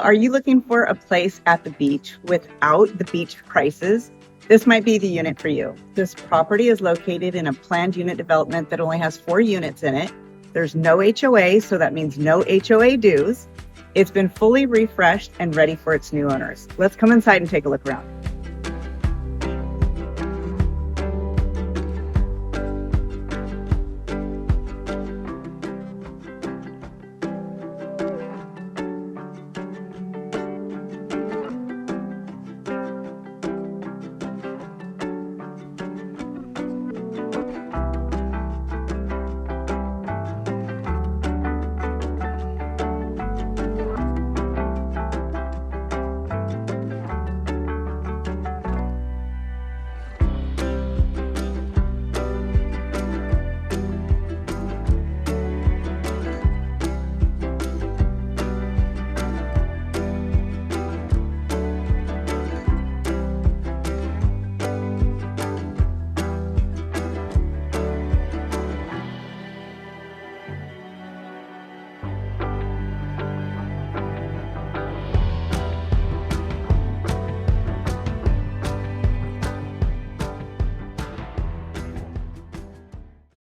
Are you looking for a place at the beach without the beach prices? This might be the unit for you. This property is located in a planned unit development that only has 4 units in it. There's no HOA, so that means no HOA dues. It's been fully refreshed and ready for its new owners. Let's come inside and take a look around.